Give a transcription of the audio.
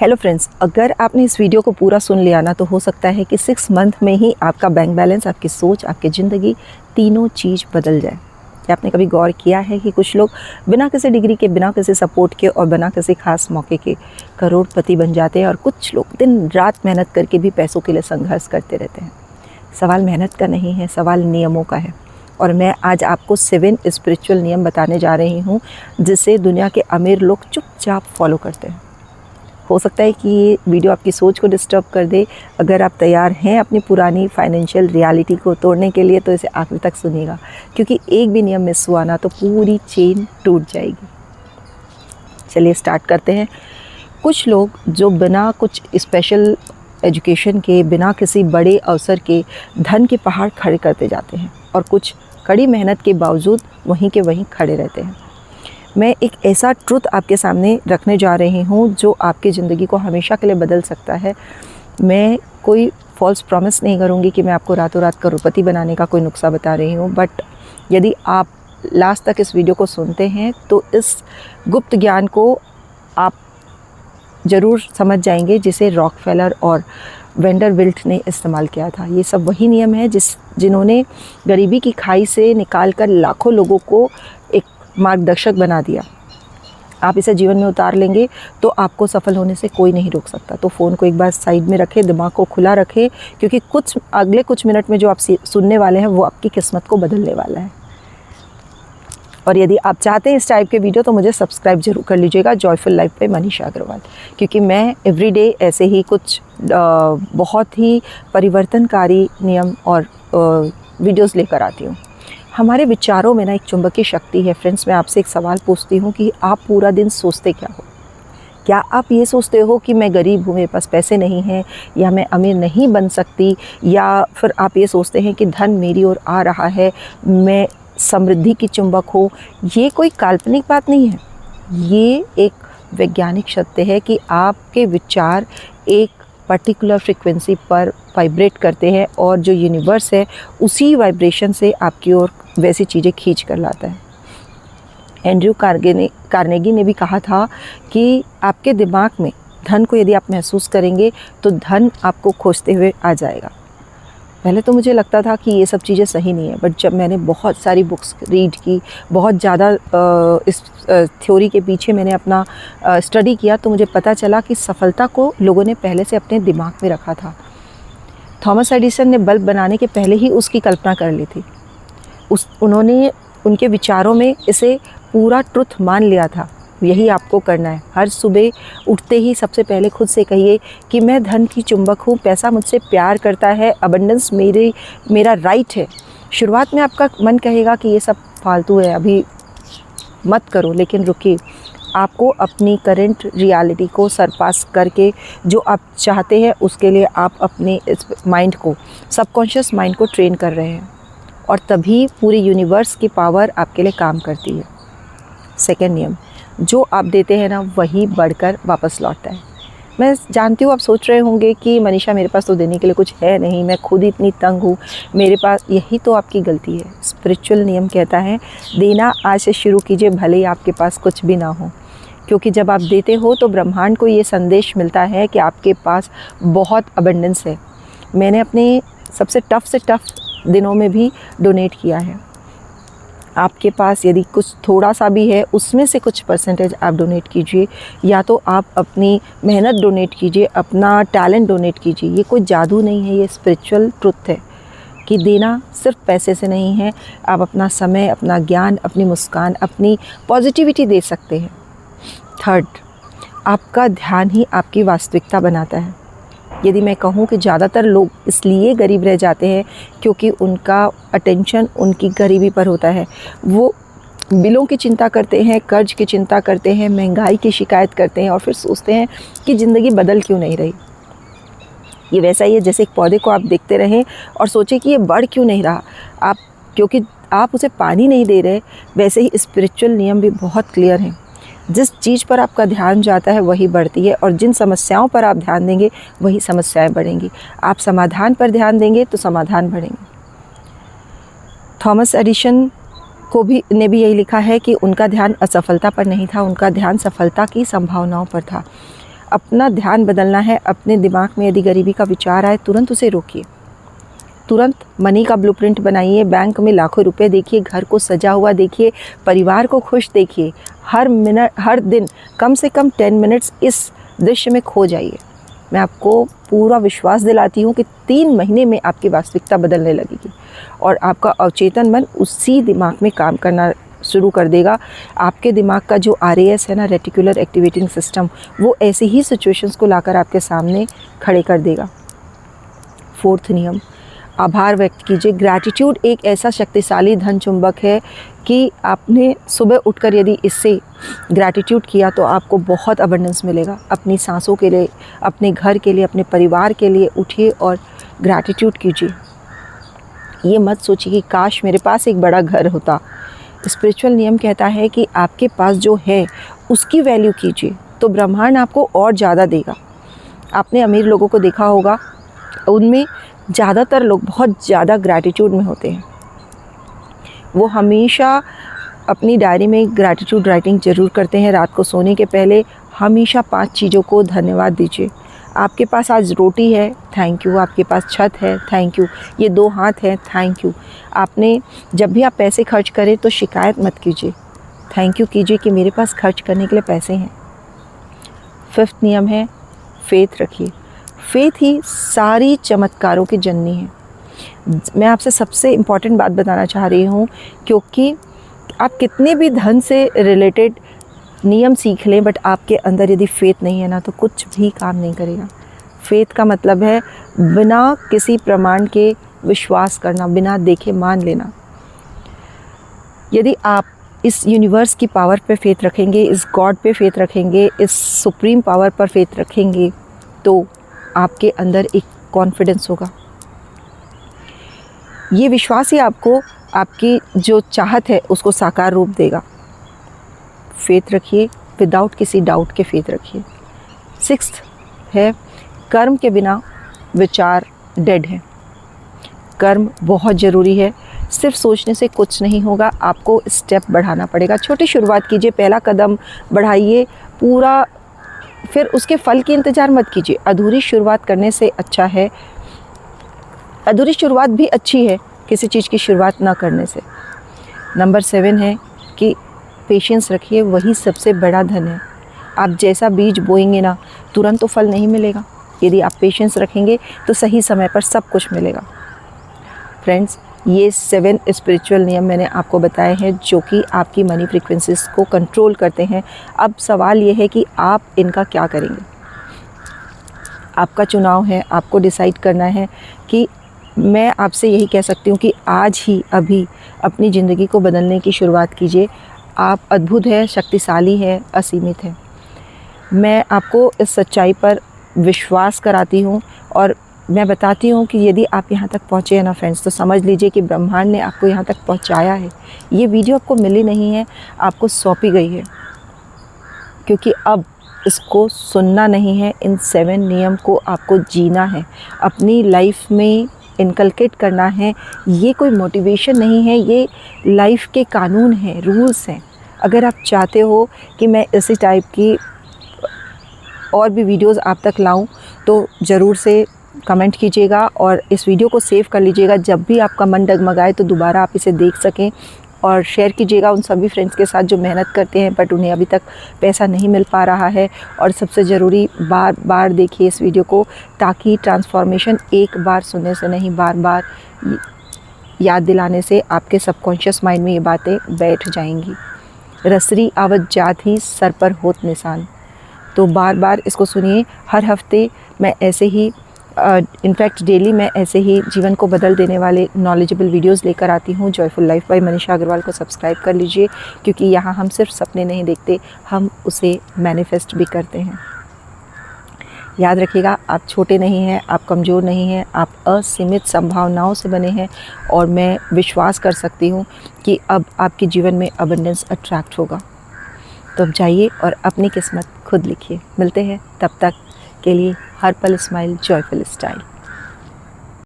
Hello friends, अगर आपने इस वीडियो को पूरा सुन लिया ना तो हो सकता है कि 6 मंथ में ही आपका बैंक बैलेंस, आपकी सोच, आपकी ज़िंदगी तीनों चीज़ बदल जाए। क्या आपने कभी गौर किया है कि कुछ लोग बिना किसी डिग्री के, बिना किसी सपोर्ट के और बिना किसी खास मौके के करोड़पति बन जाते हैं और कुछ लोग दिन रात मेहनत करके भी पैसों के लिए संघर्ष करते रहते हैं। सवाल मेहनत का नहीं है, सवाल नियमों का है। और मैं आज आपको 7 स्पिरिचुअल नियम बताने जा रही हूँ जिसे दुनिया के अमीर लोग चुपचाप फॉलो करते हैं। हो सकता है कि ये वीडियो आपकी सोच को डिस्टर्ब कर दे। अगर आप तैयार हैं अपनी पुरानी फाइनेंशियल रियलिटी को तोड़ने के लिए तो इसे आखिर तक सुनिएगा, क्योंकि एक भी नियम मिस हुआ ना तो पूरी चेन टूट जाएगी। चलिए स्टार्ट करते हैं। कुछ लोग जो बिना कुछ स्पेशल एजुकेशन के, बिना किसी बड़े अवसर के धन के पहाड़ खड़े करते जाते हैं और कुछ कड़ी मेहनत के बावजूद वहीं के वहीं खड़े रहते हैं। मैं एक ऐसा ट्रुथ आपके सामने रखने जा रही हूँ जो आपकी ज़िंदगी को हमेशा के लिए बदल सकता है। मैं कोई फॉल्स प्रॉमिस नहीं करूँगी कि मैं आपको रातों रात करोड़पति बनाने का कोई नुस्खा बता रही हूँ, बट यदि आप लास्ट तक इस वीडियो को सुनते हैं तो इस गुप्त ज्ञान को आप ज़रूर समझ जाएंगे जिसे रॉकफेलर और वेंडरबिल्ट ने इस्तेमाल किया था। ये सब वही नियम है जिन्होंने गरीबी की खाई से निकालकर लाखों लोगों को एक मार्गदर्शक बना दिया। आप इसे जीवन में उतार लेंगे तो आपको सफल होने से कोई नहीं रोक सकता। तो फ़ोन को एक बार साइड में रखें, दिमाग को खुला रखें, क्योंकि अगले कुछ मिनट में जो आप सुनने वाले हैं वो आपकी किस्मत को बदलने वाला है। और यदि आप चाहते हैं इस टाइप के वीडियो तो मुझे सब्सक्राइब जरूर कर लीजिएगा, जॉयफुल लाइफ पे मनीषा अग्रवाल, क्योंकि मैं एवरीडे ऐसे ही कुछ बहुत ही परिवर्तनकारी नियम और वीडियोस लेकर आती हूँ। हमारे विचारों में ना एक चुंबकीय शक्ति है। फ्रेंड्स, मैं आपसे एक सवाल पूछती हूँ कि आप पूरा दिन सोचते क्या हो? क्या आप ये सोचते हो कि मैं गरीब हूँ, मेरे पास पैसे नहीं हैं, या मैं अमीर नहीं बन सकती, या फिर आप ये सोचते हैं कि धन मेरी ओर आ रहा है, मैं समृद्धि की चुंबक हूँ? ये कोई काल्पनिक बात नहीं है, ये एक वैज्ञानिक सत्य है कि आपके विचार एक पर्टिकुलर फ्रिक्वेंसी पर वाइब्रेट करते हैं और जो यूनिवर्स है उसी वाइब्रेशन से आपकी ओर वैसी चीज़ें खींच कर लाता है। एंड्रयू कार्नेगी ने भी कहा था कि आपके दिमाग में धन को यदि आप महसूस करेंगे तो धन आपको खोजते हुए आ जाएगा। पहले तो मुझे लगता था कि ये सब चीज़ें सही नहीं है, बट जब मैंने बहुत सारी बुक्स रीड की, बहुत ज़्यादा इस थ्योरी के पीछे मैंने अपना स्टडी किया, तो मुझे पता चला कि सफलता को लोगों ने पहले से अपने दिमाग में रखा था। थॉमस एडिसन ने बल्ब बनाने के पहले ही उसकी कल्पना कर ली थी। उन्होंने उनके विचारों में इसे पूरा ट्रुथ मान लिया था। यही आपको करना है। हर सुबह उठते ही सबसे पहले खुद से कहिए कि मैं धन की चुंबक हूँ, पैसा मुझसे प्यार करता है, अबंडेंस मेरा राइट है। शुरुआत में आपका मन कहेगा कि ये सब फालतू है, अभी मत करो, लेकिन रुकिए, आपको अपनी करंट रियलिटी को सरपास करके जो आप चाहते हैं उसके लिए आप अपने इस माइंड को, सबकॉन्शियस माइंड को ट्रेन कर रहे हैं, और तभी पूरी यूनिवर्स की पावर आपके लिए काम करती है। सेकेंड नियम, जो आप देते हैं ना वही बढ़कर वापस लौटता है। मैं जानती हूँ आप सोच रहे होंगे कि मनीषा मेरे पास तो देने के लिए कुछ है नहीं, मैं खुद ही इतनी तंग हूँ मेरे पास। यही तो आपकी गलती है। स्पिरिचुअल नियम कहता है देना आज से शुरू कीजिए, भले ही आपके पास कुछ भी ना हो, क्योंकि जब आप देते हो तो ब्रह्मांड को ये संदेश मिलता है कि आपके पास बहुत अबंडेंस है। मैंने अपने सबसे टफ़ से टफ़ दिनों में भी डोनेट किया है। आपके पास यदि कुछ थोड़ा सा भी है उसमें से कुछ परसेंटेज आप डोनेट कीजिए, या तो आप अपनी मेहनत डोनेट कीजिए, अपना टैलेंट डोनेट कीजिए। ये कोई जादू नहीं है, ये स्पिरिचुअल ट्रुथ है कि देना सिर्फ पैसे से नहीं है। आप अपना समय, अपना ज्ञान, अपनी मुस्कान, अपनी पॉजिटिविटी दे सकते हैं। थर्ड, आपका ध्यान ही आपकी वास्तविकता बनाता है। यदि मैं कहूँ कि ज़्यादातर लोग इसलिए गरीब रह जाते हैं क्योंकि उनका अटेंशन उनकी गरीबी पर होता है। वो बिलों की चिंता करते हैं, कर्ज की चिंता करते हैं, महंगाई की शिकायत करते हैं और फिर सोचते हैं कि ज़िंदगी बदल क्यों नहीं रही। ये वैसा ही है जैसे एक पौधे को आप देखते रहें और सोचें कि ये बढ़ क्यों नहीं रहा, क्योंकि आप उसे पानी नहीं दे रहे। वैसे ही स्पिरिचुअल नियम भी बहुत क्लियर हैं। जिस चीज़ पर आपका ध्यान जाता है वही बढ़ती है, और जिन समस्याओं पर आप ध्यान देंगे वही समस्याएं बढ़ेंगी। आप समाधान पर ध्यान देंगे तो समाधान बढ़ेंगे। थॉमस एडिसन ने भी यही लिखा है कि उनका ध्यान असफलता पर नहीं था, उनका ध्यान सफलता की संभावनाओं पर था। अपना ध्यान बदलना है। अपने दिमाग में यदि गरीबी का विचार आए, तुरंत उसे रोकिए। तुरंत मनी का ब्लूप्रिंट बनाइए। बैंक में लाखों रुपए देखिए, घर को सजा हुआ देखिए, परिवार को खुश देखिए। हर मिनट, हर दिन कम से कम 10 मिनट्स इस दृश्य में खो जाइए। मैं आपको पूरा विश्वास दिलाती हूँ कि 3 महीने में आपकी वास्तविकता बदलने लगेगी और आपका अवचेतन मन उसी दिमाग में काम करना शुरू कर देगा। आपके दिमाग का जो RAS है ना, रेटिकुलर एक्टिवेटिंग सिस्टम, वो ऐसी ही सिचुएशंस को लाकर आपके सामने खड़े कर देगा। 4th नियम, आभार व्यक्त कीजिए। ग्रैटिट्यूड एक ऐसा शक्तिशाली धन चुंबक है कि आपने सुबह उठकर यदि इससे ग्रैटिट्यूड किया तो आपको बहुत अबंडेंस मिलेगा। अपनी सांसों के लिए, अपने घर के लिए, अपने परिवार के लिए उठिए और ग्रैटिट्यूड कीजिए। ये मत सोचिए कि काश मेरे पास एक बड़ा घर होता। स्पिरिचुअल नियम कहता है कि आपके पास जो है उसकी वैल्यू कीजिए तो ब्रह्मांड आपको और ज़्यादा देगा। आपने अमीर लोगों को देखा होगा, उनमें ज़्यादातर लोग बहुत ज़्यादा ग्रैटिट्यूड में होते हैं। वो हमेशा अपनी डायरी में ग्रैटिट्यूड राइटिंग ज़रूर करते हैं। रात को सोने के पहले हमेशा 5 चीज़ों को धन्यवाद दीजिए। आपके पास आज रोटी है, थैंक यू। आपके पास छत है, थैंक यू। ये 2 हाथ हैं, थैंक यू। आपने जब भी आप पैसे खर्च करें तो शिकायत मत कीजिए, थैंक यू कीजिए कि मेरे पास खर्च करने के लिए पैसे हैं। 5th नियम है, फेथ रखिए। फेथ ही सारी चमत्कारों की जननी है। मैं आपसे सबसे इम्पॉर्टेंट बात बताना चाह रही हूँ, क्योंकि आप कितने भी धन से रिलेटेड नियम सीख लें, बट आपके अंदर यदि फेथ नहीं है ना तो कुछ भी काम नहीं करेगा। फेथ का मतलब है बिना किसी प्रमाण के विश्वास करना, बिना देखे मान लेना। यदि आप इस यूनिवर्स की पावर पे फेथ रखेंगे, इस गॉड पे फेथ रखेंगे, इस सुप्रीम पावर पर फेथ रखेंगे, तो आपके अंदर एक कॉन्फिडेंस होगा। ये विश्वास ही आपको आपकी जो चाहत है उसको साकार रूप देगा। फेथ रखिए, विदाउट किसी डाउट के फेथ रखिए। 6th है, कर्म के बिना विचार डेड है। कर्म बहुत ज़रूरी है। सिर्फ सोचने से कुछ नहीं होगा, आपको स्टेप बढ़ाना पड़ेगा। छोटी शुरुआत कीजिए, पहला कदम बढ़ाइए पूरा, फिर उसके फल की इंतज़ार मत कीजिए। अधूरी शुरुआत करने से अच्छा है, अधूरी शुरुआत भी अच्छी है किसी चीज़ की शुरुआत ना करने से। नंबर 7 है कि पेशेंस रखिए, वही सबसे बड़ा धन है। आप जैसा बीज बोएंगे ना, तुरंत तो फल नहीं मिलेगा। यदि आप पेशेंस रखेंगे तो सही समय पर सब कुछ मिलेगा। फ्रेंड्स, ये 7 स्पिरिचुअल नियम मैंने आपको बताए हैं जो कि आपकी मनी फ्रीक्वेंसीज को कंट्रोल करते हैं। अब सवाल ये है कि आप इनका क्या करेंगे। आपका चुनाव है, आपको डिसाइड करना है। कि मैं आपसे यही कह सकती हूँ कि आज ही अभी अपनी ज़िंदगी को बदलने की शुरुआत कीजिए। आप अद्भुत है, शक्तिशाली है, असीमित है। मैं आपको इस सच्चाई पर विश्वास कराती हूँ और मैं बताती हूँ कि यदि आप यहाँ तक पहुँचे हैं ना फ्रेंड्स, तो समझ लीजिए कि ब्रह्मांड ने आपको यहाँ तक पहुँचाया है। ये वीडियो आपको मिली नहीं है, आपको सौंपी गई है, क्योंकि अब इसको सुनना नहीं है। इन 7 नियम को आपको जीना है, अपनी लाइफ में इनकलकेट करना है। ये कोई मोटिवेशन नहीं है, ये लाइफ के कानून हैं, रूल्स हैं। अगर आप चाहते हो कि मैं इसी टाइप की और भी वीडियोस आप तक लाऊं तो ज़रूर से कमेंट कीजिएगा और इस वीडियो को सेव कर लीजिएगा। जब भी आपका मन डगमगाए तो दोबारा आप इसे देख सकें, और शेयर कीजिएगा उन सभी फ्रेंड्स के साथ जो मेहनत करते हैं बट उन्हें अभी तक पैसा नहीं मिल पा रहा है। और सबसे ज़रूरी, बार बार देखिए इस वीडियो को, ताकि ट्रांसफॉर्मेशन एक बार सुनने से नहीं, बार बार याद दिलाने से आपके सबकॉन्शियस माइंड में ये बातें बैठ जाएंगी। रसरी आवत जात ही सर पर होत निशान। तो बार बार इसको सुनिए। हर हफ्ते मैं ऐसे ही इनफैक्ट डेली मैं ऐसे ही जीवन को बदल देने वाले नॉलेजेबल वीडियोस लेकर आती हूँ। Joyful life by Manisha Agarwal को सब्सक्राइब कर लीजिए, क्योंकि यहाँ हम सिर्फ सपने नहीं देखते, हम उसे मैनिफेस्ट भी करते हैं। याद रखिएगा, आप छोटे नहीं हैं, आप कमज़ोर नहीं हैं, आप असीमित संभावनाओं से बने हैं। और मैं विश्वास कर सकती हूँ कि अब आपके जीवन में अबंडेंस अट्रैक्ट होगा। तो अब जाइए और अपनी किस्मत खुद लिखिए। मिलते हैं, तब तक के लिए हर पल स्माइल, जॉयफुल स्टाइल।